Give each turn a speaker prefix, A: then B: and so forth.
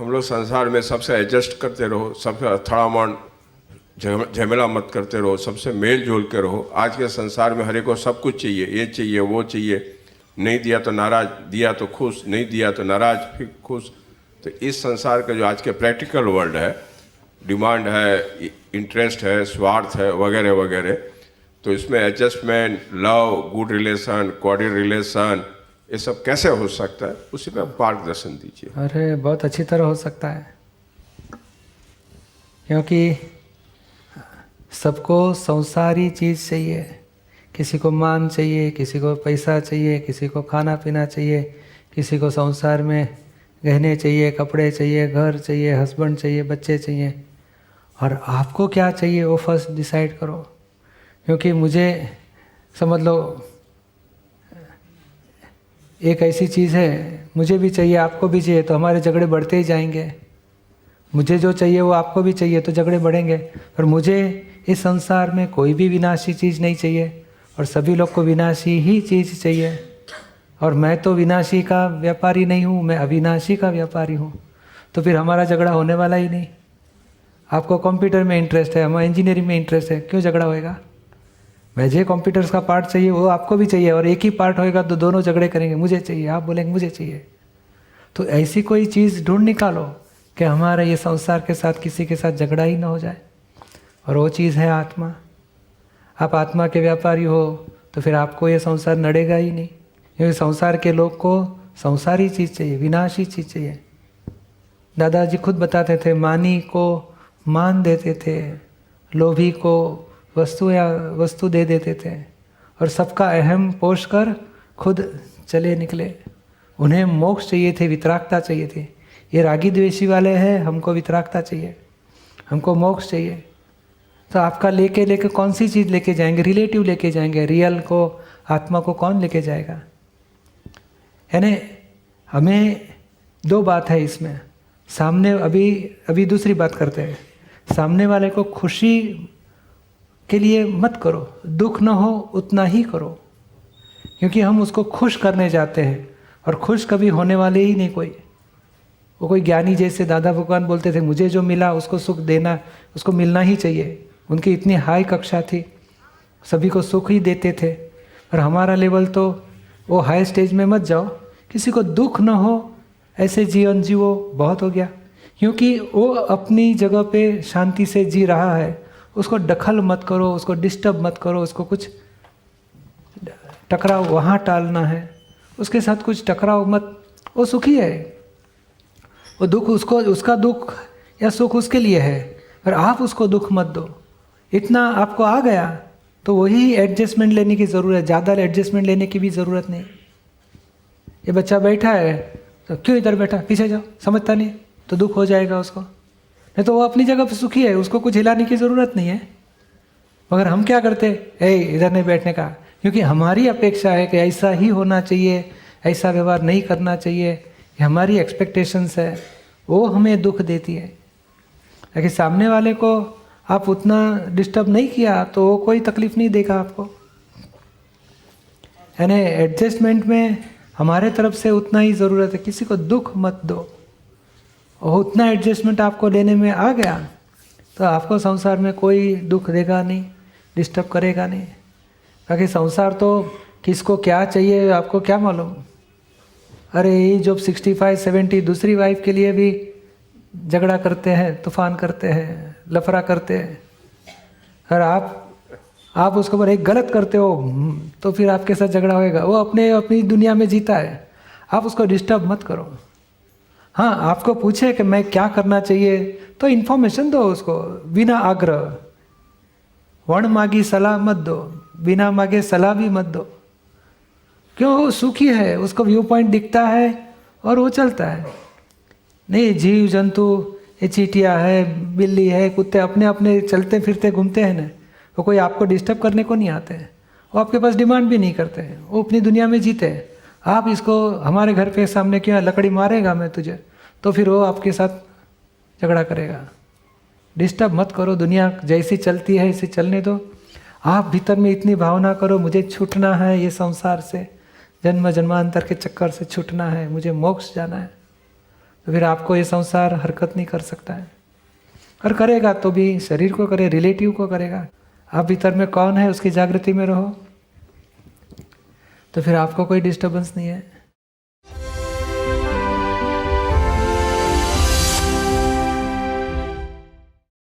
A: हम लोग संसार में सबसे एडजस्ट करते रहो, सबसे अथड़ामण झमेला मत करते रहो, सबसे मेल जोल के रहो। आज के संसार में हर एक को सब कुछ चाहिए, ये चाहिए वो चाहिए, नहीं दिया तो नाराज, दिया तो खुश, नहीं दिया तो नाराज फिर खुश। तो इस संसार का जो आज के प्रैक्टिकल वर्ल्ड है, डिमांड है, इंटरेस्ट है, स्वार्थ है, वगैरह वगैरह, तो इसमें adjustment, love, good relation, coordinate relation, ये सब कैसे हो सकता है, उसी पर मार्गदर्शन दीजिए।
B: अरे बहुत अच्छी तरह हो सकता है, क्योंकि सबको संसारी चीज़ चाहिए। किसी को मान चाहिए, किसी को पैसा चाहिए, किसी को खाना पीना चाहिए, किसी को संसार में गहने चाहिए, कपड़े चाहिए, घर चाहिए, हस्बैंड चाहिए, बच्चे चाहिए। और आपको क्या चाहिए वो फर्स्ट डिसाइड करो। क्योंकि मुझे समझ लो एक ऐसी चीज़ है, मुझे भी चाहिए, आपको भी चाहिए, तो हमारे झगड़े बढ़ते ही जाएंगे। मुझे जो चाहिए वो आपको भी चाहिए, तो झगड़े बढ़ेंगे। पर मुझे इस संसार में कोई भी विनाशी चीज़ नहीं चाहिए, और सभी लोग को विनाशी ही चीज़ चाहिए। और मैं तो विनाशी का व्यापारी नहीं हूँ, मैं अविनाशी का व्यापारी हूँ। तो फिर हमारा झगड़ा होने वाला ही नहीं। आपको कंप्यूटर में इंटरेस्ट है, हमें इंजीनियरिंग में इंटरेस्ट है, क्यों झगड़ा होएगा? मुझे कंप्यूटर्स का पार्ट चाहिए, वो आपको भी चाहिए, और एक ही पार्ट होएगा तो दोनों झगड़े करेंगे, मुझे चाहिए, आप बोलेंगे मुझे चाहिए। तो ऐसी कोई चीज़ ढूंढ निकालो कि हमारा ये संसार के साथ किसी के साथ झगड़ा ही ना हो जाए। और वो चीज़ है आत्मा। आप आत्मा के व्यापारी हो तो फिर आपको ये संसार नड़ेगा ही नहीं, क्योंकि संसार के लोग को संसारी चीज़ चाहिए, विनाशी चीज़ चाहिए। दादाजी खुद बताते थे, मानी को मान देते थे, लोभी को वस्तु दे देते थे, और सबका अहम पोष कर खुद चले निकले। उन्हें मोक्ष चाहिए थे, वितरागता चाहिए थी। ये रागी द्वेषी वाले हैं, हमको वितरागता चाहिए, हमको मोक्ष चाहिए। तो आपका लेके कौन सी चीज़ लेके जाएंगे? रिलेटिव लेके जाएंगे, रियल को, आत्मा को कौन लेके जाएगा? यानी हमें दो बात है इसमें। सामने अभी दूसरी बात करते हैं। सामने वाले को खुशी के लिए मत करो, दुख न हो उतना ही करो, क्योंकि हम उसको खुश करने जाते हैं, और खुश कभी होने वाले ही नहीं कोई। वो कोई ज्ञानी जैसे दादा भगवान बोलते थे, मुझे जो मिला उसको सुख देना, उसको मिलना ही चाहिए। उनकी इतनी हाई कक्षा थी, सभी को सुख ही देते थे। और हमारा लेवल तो वो हाई स्टेज में मत जाओ, किसी को दुख न हो ऐसे जीवन जीवो, बहुत हो गया। क्योंकि वो अपनी जगह पे शांति से जी रहा है, उसको दखल मत करो, उसको डिस्टर्ब मत करो, उसको कुछ टकराव वहाँ टालना है, उसके साथ कुछ टकराव मत। वो सुखी है, वो दुख उसका दुख या सुख उसके लिए है, पर आप उसको दुख मत दो। इतना आपको आ गया तो वही एडजस्टमेंट लेने की ज़रूरत है, ज़्यादा एडजस्टमेंट लेने की भी ज़रूरत नहीं। ये बच्चा बैठा है तो क्यों इधर बैठा, पीछे जाओ, समझता नहीं तो दुख हो जाएगा उसको। नहीं तो वो अपनी जगह पर सुखी है, उसको कुछ हिलाने की ज़रूरत नहीं है। मगर हम क्या करते, इधर नहीं बैठने का, क्योंकि हमारी अपेक्षा है कि ऐसा ही होना चाहिए, ऐसा व्यवहार नहीं करना चाहिए, ये हमारी एक्सपेक्टेशंस है, वो हमें दुख देती है। लेकिन सामने वाले को आप उतना डिस्टर्ब नहीं किया तो वो कोई तकलीफ नहीं देगा आपको। यानी एडजस्टमेंट में हमारे तरफ से उतना ही ज़रूरत है, किसी को दुख मत दो। और उतना एडजस्टमेंट आपको लेने में आ गया तो आपको संसार में कोई दुख देगा नहीं, डिस्टर्ब करेगा नहीं। क्योंकि संसार तो किसको क्या चाहिए आपको क्या मालूम। अरे ये जो 65-70 दूसरी वाइफ के लिए भी झगड़ा करते हैं, तूफान करते हैं, लफड़ा करते हैं, और आप उसके ऊपर एक गलत करते हो तो फिर आपके साथ झगड़ा होएगा। वो अपनी दुनिया में जीता है, आप उसको डिस्टर्ब मत करो। हाँ, आपको पूछे कि मैं क्या करना चाहिए तो इन्फॉर्मेशन दो उसको, बिना आग्रह। वर्ण मांगी सलाह मत दो, बिना मांगे सलाह भी मत दो। क्यों? वो सुखी है, उसको व्यू पॉइंट दिखता है और वो चलता है। नहीं, जीव जंतु, ये चींटियाँ है, बिल्ली है, कुत्ते अपने अपने चलते फिरते घूमते हैं ना, वो कोई आपको डिस्टर्ब करने को नहीं आते हैं, वो आपके पास डिमांड भी नहीं करते हैं, वो अपनी दुनिया में जीते हैं। आप इसको हमारे घर के सामने क्यों लकड़ी मारेगा मैं तुझे, तो फिर वो आपके साथ झगड़ा करेगा। डिस्टर्ब मत करो, दुनिया जैसी चलती है इसे चलने दो। आप भीतर में इतनी भावना करो, मुझे छूटना है ये संसार से, जन्म जन्मांतर के चक्कर से छूटना है, मुझे मोक्ष जाना है। तो फिर आपको ये संसार हरकत नहीं कर सकता है। और करेगा तो भी शरीर को करे, रिलेटिव को करेगा। आप भीतर में कौन है उसकी जागृति में रहो, तो फिर आपको कोई डिस्टर्बेंस नहीं है।